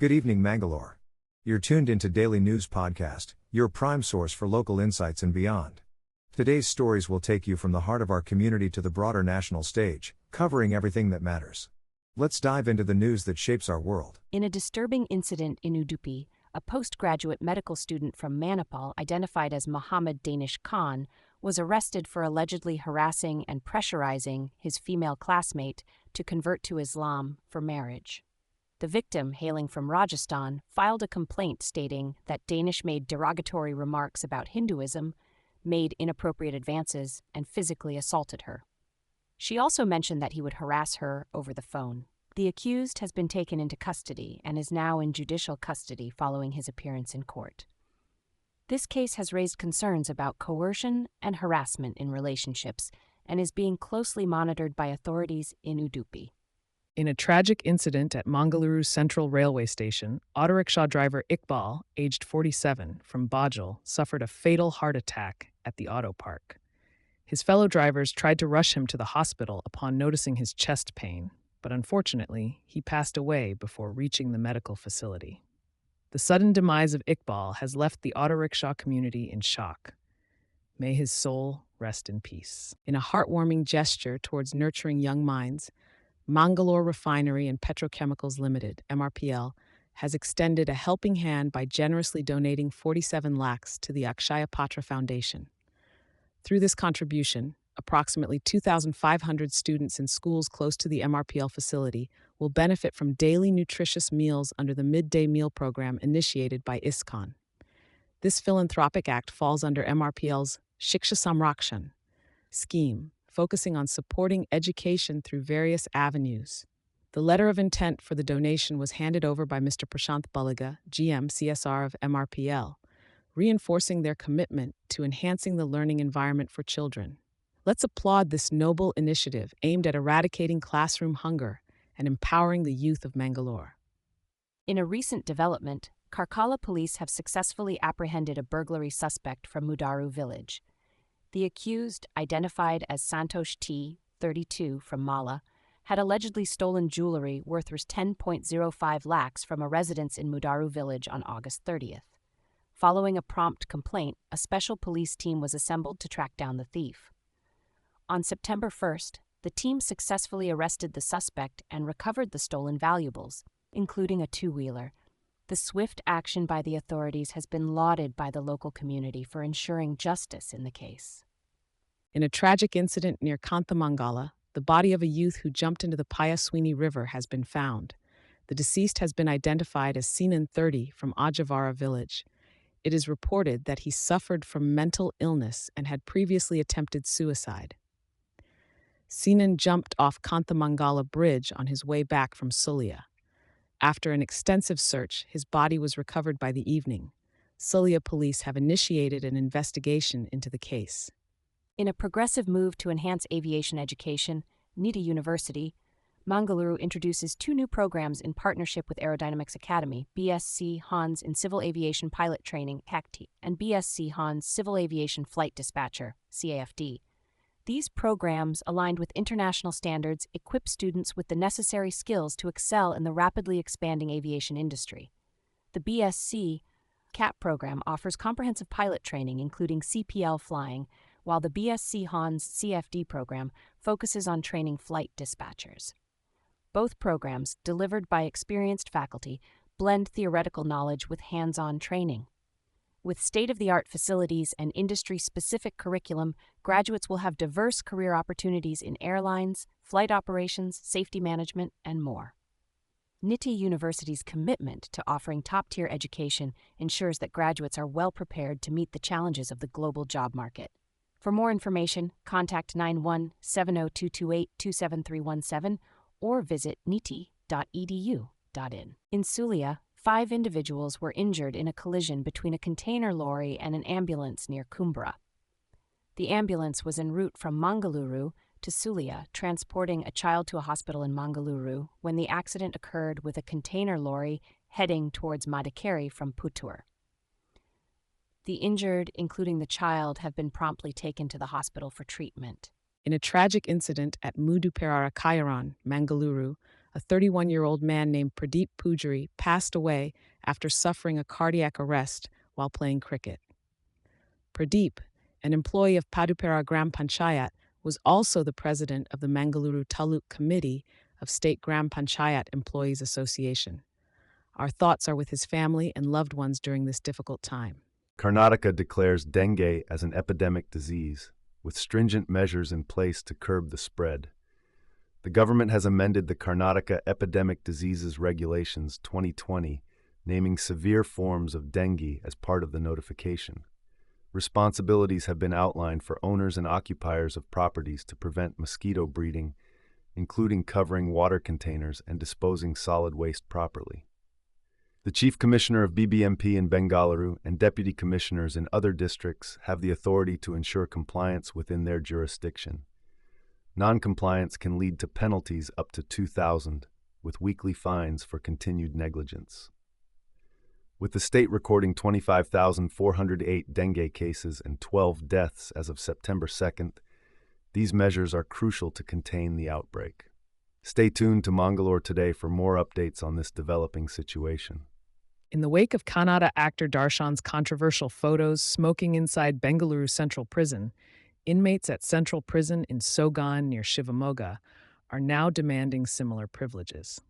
Good evening, Mangalore. You're tuned into Daily News Podcast, your prime source for local insights and beyond. Today's stories will take you from the heart of our community to the broader national stage, covering everything that matters. Let's dive into the news that shapes our world. In a disturbing incident in Udupi, a postgraduate medical student from Manipal, identified as Mohammed Danish Khan, was arrested for allegedly harassing and pressurizing his female classmate to convert to Islam for marriage. The victim, hailing from Rajasthan, filed a complaint stating that Danish made derogatory remarks about Hinduism, made inappropriate advances, and physically assaulted her. She also mentioned that he would harass her over the phone. The accused has been taken into custody and is now in judicial custody following his appearance in court. This case has raised concerns about coercion and harassment in relationships and is being closely monitored by authorities in Udupi. In a tragic incident at Mangalore Central Railway Station, auto rickshaw driver Iqbal, aged 47, from Bajal, suffered a fatal heart attack at the auto park. His fellow drivers tried to rush him to the hospital upon noticing his chest pain, but unfortunately, he passed away before reaching the medical facility. The sudden demise of Iqbal has left the auto rickshaw community in shock. May his soul rest in peace. In a heartwarming gesture towards nurturing young minds, Mangalore Refinery and Petrochemicals Limited, MRPL, has extended a helping hand by generously donating 47 lakhs to the Akshaya Patra Foundation. Through this contribution, approximately 2,500 students in schools close to the MRPL facility will benefit from daily nutritious meals under the midday meal program initiated by ISKCON. This philanthropic act falls under MRPL's Shiksha Samrakshan scheme, focusing on supporting education through various avenues. The letter of intent for the donation was handed over by Mr. Prashant Baliga, GM CSR of MRPL, reinforcing their commitment to enhancing the learning environment for children. Let's applaud this noble initiative aimed at eradicating classroom hunger and empowering the youth of Mangalore. In a recent development, Karkala police have successfully apprehended a burglary suspect from Mudaru village. The accused, identified as Santosh T., 32, from Mala, had allegedly stolen jewelry worth 10.05 lakhs from a residence in Mudaru village on August 30th. Following a prompt complaint, a special police team was assembled to track down the thief. On September 1st, the team successfully arrested the suspect and recovered the stolen valuables, including a two-wheeler. The swift action by the authorities has been lauded by the local community for ensuring justice in the case. In a tragic incident near Kanthamangala, the body of a youth who jumped into the Payaswini River has been found. The deceased has been identified as Sinan, 30, from Ajavara village. It is reported that he suffered from mental illness and had previously attempted suicide. Sinan jumped off Kanthamangala Bridge on his way back from Sulia. After an extensive search, his body was recovered by the evening. Sulia police have initiated an investigation into the case. In a progressive move to enhance aviation education, NITA University, Mangalore introduces two new programs in partnership with Aerodynamics Academy, BSc Hans in Civil Aviation Pilot Training, CACT, and BSc Hans Civil Aviation Flight Dispatcher, CAFD. These programs, aligned with international standards, equip students with the necessary skills to excel in the rapidly expanding aviation industry. The BSc CAP program offers comprehensive pilot training, including CPL flying, while the BSc Hans CFD program focuses on training flight dispatchers. Both programs, delivered by experienced faculty, blend theoretical knowledge with hands-on training. With state-of-the-art facilities and industry-specific curriculum, graduates will have diverse career opportunities in airlines, flight operations, safety management, and more. NITA University's commitment to offering top-tier education ensures that graduates are well prepared to meet the challenges of the global job market. For more information, contact 91-70228-27317 or visit niti.edu.in. In Sulia, 5 individuals were injured in a collision between a container lorry and an ambulance near Kumbra. The ambulance was en route from Mangaluru to Sulia, transporting a child to a hospital in Mangaluru, when the accident occurred with a container lorry heading towards Madikeri from Puttur. The injured, including the child, have been promptly taken to the hospital for treatment. In a tragic incident at Muduperara Kairan, Mangaluru, a 31-year-old man named Pradeep Pujari passed away after suffering a cardiac arrest while playing cricket. Pradeep, an employee of Padupara Gram Panchayat, was also the president of the Mangalore Taluk Committee of State Gram Panchayat Employees Association. Our thoughts are with his family and loved ones during this difficult time. Karnataka declares dengue as an epidemic disease, with stringent measures in place to curb the spread. The government has amended the Karnataka Epidemic Diseases Regulations 2020, naming severe forms of dengue as part of the notification. Responsibilities have been outlined for owners and occupiers of properties to prevent mosquito breeding, including covering water containers and disposing solid waste properly. The Chief Commissioner of BBMP in Bengaluru and Deputy Commissioners in other districts have the authority to ensure compliance within their jurisdiction. Non-compliance can lead to penalties up to 2,000, with weekly fines for continued negligence. With the state recording 25,408 dengue cases and 12 deaths as of September 2nd, these measures are crucial to contain the outbreak. Stay tuned to Mangalore today for more updates on this developing situation. In the wake of Kannada actor Darshan's controversial photos smoking inside Bengaluru Central Prison, inmates at Central Prison in Sogan near Shivamogga are now demanding similar privileges.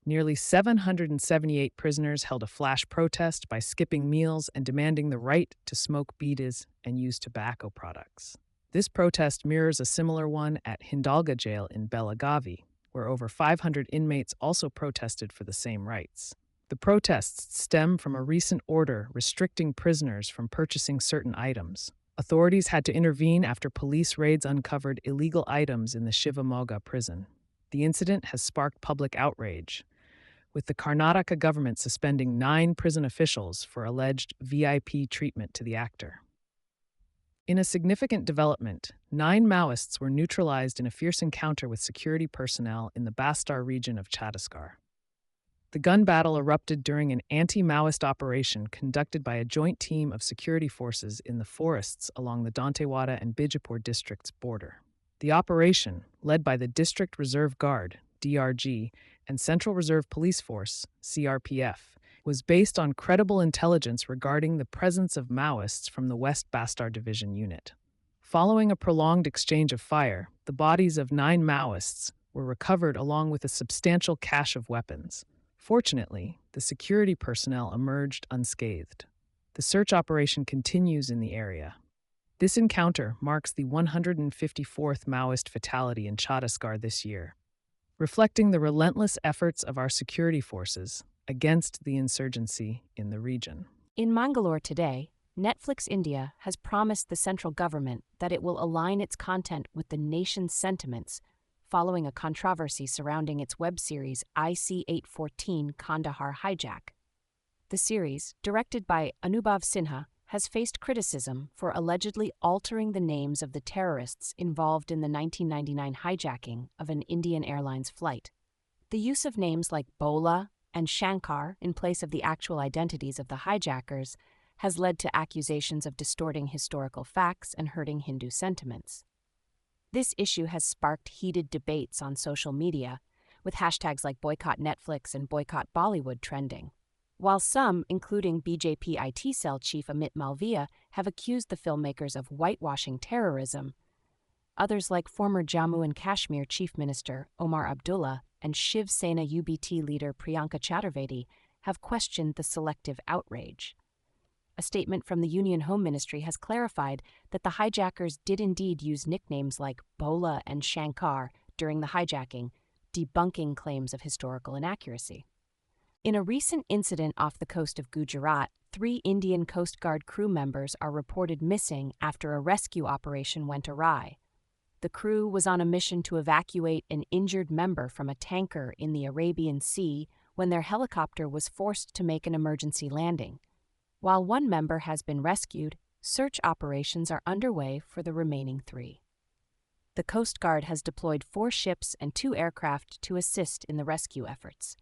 Nearly 778 prisoners held a flash protest by skipping meals and demanding the right to smoke beedas and use tobacco products. This protest mirrors a similar one at Hindalga Jail in Belagavi, where over 500 inmates also protested for the same rights. The protests stem from a recent order restricting prisoners from purchasing certain items. Authorities had to intervene after police raids uncovered illegal items in the Shivamogga prison. The incident has sparked public outrage, with the Karnataka government suspending 9 prison officials for alleged VIP treatment to the actor. In a significant development, 9 Maoists were neutralized in a fierce encounter with security personnel in the Bastar region of Chhattisgarh. The gun battle erupted during an anti-Maoist operation conducted by a joint team of security forces in the forests along the Dantewada and Bijapur districts' border. The operation, led by the District Reserve Guard, DRG, and Central Reserve Police Force, CRPF, was based on credible intelligence regarding the presence of Maoists from the West Bastar Division unit. Following a prolonged exchange of fire, the bodies of 9 Maoists were recovered along with a substantial cache of weapons. Fortunately, the security personnel emerged unscathed. The search operation continues in the area. This encounter marks the 154th Maoist fatality in Chhattisgarh this year, reflecting the relentless efforts of our security forces against the insurgency in the region. In Mangalore today, Netflix India has promised the central government that it will align its content with the nation's sentiments following a controversy surrounding its web series IC-814 Kandahar Hijack. The series, directed by Anubhav Sinha, has faced criticism for allegedly altering the names of the terrorists involved in the 1999 hijacking of an Indian Airlines flight. The use of names like Bola and Shankar in place of the actual identities of the hijackers has led to accusations of distorting historical facts and hurting Hindu sentiments. This issue has sparked heated debates on social media, with hashtags like Boycott Netflix and Boycott Bollywood trending. While some, including BJP IT cell chief Amit Malviya, have accused the filmmakers of whitewashing terrorism, others like former Jammu and Kashmir Chief Minister Omar Abdullah and Shiv Sena UBT leader Priyanka Chaturvedi have questioned the selective outrage. A statement from the Union Home Ministry has clarified that the hijackers did indeed use nicknames like Bola and Shankar during the hijacking, debunking claims of historical inaccuracy. In a recent incident off the coast of Gujarat, 3 Indian Coast Guard crew members are reported missing after a rescue operation went awry. The crew was on a mission to evacuate an injured member from a tanker in the Arabian Sea when their helicopter was forced to make an emergency landing. While 1 member has been rescued, search operations are underway for the remaining 3. The Coast Guard has deployed 4 ships and 2 aircraft to assist in the rescue efforts.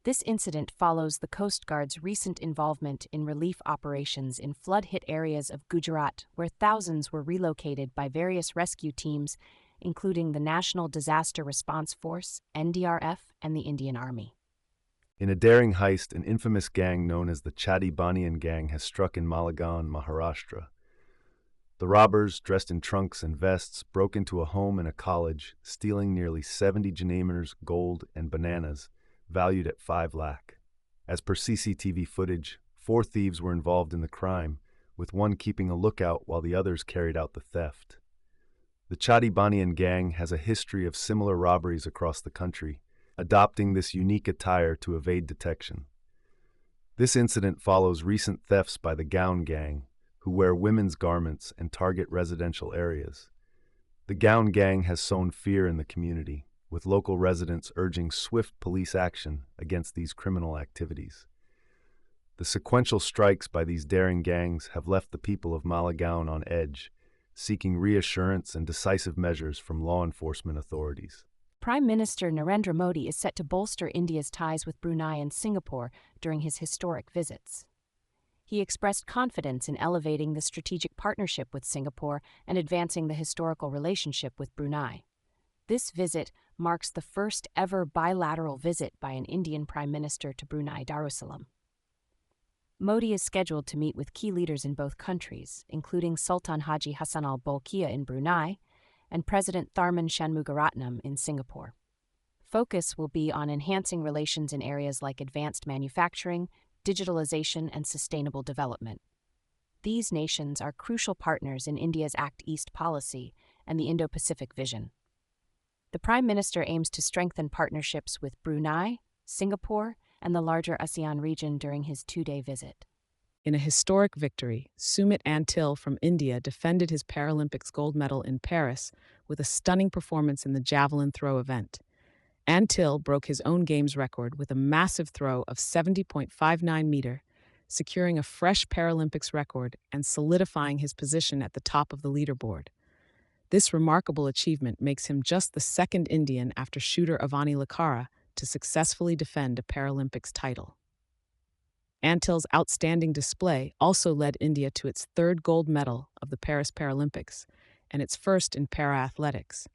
This incident follows the Coast Guard's recent involvement in relief operations in flood-hit areas of Gujarat, where thousands were relocated by various rescue teams including the National Disaster Response Force, NDRF, and the Indian Army. In a daring heist, an infamous gang known as the Chatti Baniyan gang has struck in Malegaon, Maharashtra. The robbers, dressed in trunks and vests, broke into a home and a college, stealing nearly 70 Janamers, gold, and bananas, valued at 5 lakh. As per CCTV footage, 4 thieves were involved in the crime, with one keeping a lookout while the others carried out the theft. The Chatti Baniyan gang has a history of similar robberies across the country, adopting this unique attire to evade detection. This incident follows recent thefts by the Gown gang, who wear women's garments and target residential areas. The Gown gang has sown fear in the community, with local residents urging swift police action against these criminal activities. The sequential strikes by these daring gangs have left the people of Malegaon on edge, seeking reassurance and decisive measures from law enforcement authorities. Prime Minister Narendra Modi is set to bolster India's ties with Brunei and Singapore during his historic visits. He expressed confidence in elevating the strategic partnership with Singapore and advancing the historical relationship with Brunei. This visit marks the first ever bilateral visit by an Indian Prime Minister to Brunei Darussalam. Modi is scheduled to meet with key leaders in both countries, including Sultan Haji Hassan al Bolkiah in Brunei and President Tharman Shanmugaratnam in Singapore. Focus will be on enhancing relations in areas like advanced manufacturing, digitalization, and sustainable development. These nations are crucial partners in India's Act East policy and the Indo-Pacific vision. The Prime Minister aims to strengthen partnerships with Brunei, Singapore, and the larger ASEAN region during his 2-day visit. In a historic victory, Sumit Antil from India defended his Paralympics gold medal in Paris with a stunning performance in the javelin throw event. Antil broke his own games record with a massive throw of 70.59 meter, securing a fresh Paralympics record and solidifying his position at the top of the leaderboard. This remarkable achievement makes him just the second Indian after shooter Avani Lakhara to successfully defend a Paralympics title. Antil's outstanding display also led India to its 3rd gold medal of the Paris Paralympics and its first in para-athletics.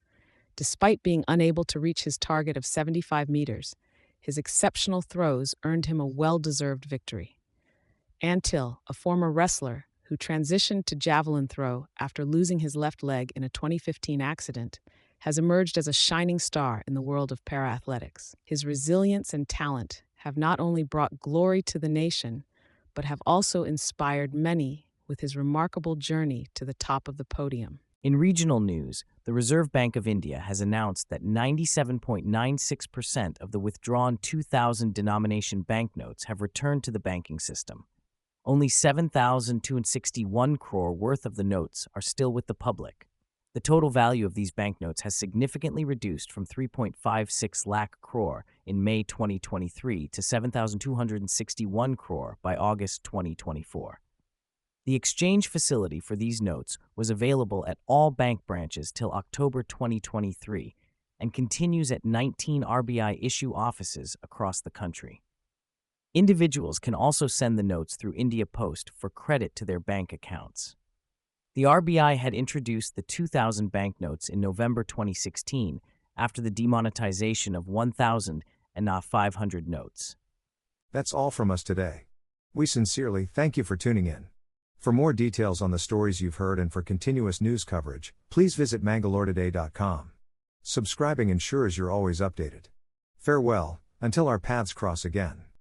Despite being unable to reach his target of 75 meters, his exceptional throws earned him a well-deserved victory. Antil, a former wrestler who transitioned to javelin throw after losing his left leg in a 2015 accident, has emerged as a shining star in the world of para-athletics. His resilience and talent have not only brought glory to the nation, but have also inspired many with his remarkable journey to the top of the podium. In regional news, the Reserve Bank of India has announced that 97.96% of the withdrawn 2000 denomination banknotes have returned to the banking system. Only 7,261 crore worth of the notes are still with the public. The total value of these banknotes has significantly reduced from 3.56 lakh crore in May 2023 to 7,261 crore by August 2024. The exchange facility for these notes was available at all bank branches till October 2023 and continues at 19 RBI issue offices across the country. Individuals can also send the notes through India Post for credit to their bank accounts. The RBI had introduced the 2000 banknotes in November 2016 after the demonetization of 1,000 and not 500 notes. That's all from us today. We sincerely thank you for tuning in. For more details on the stories you've heard and for continuous news coverage, please visit mangaloretoday.com. Subscribing ensures you're always updated. Farewell, until our paths cross again.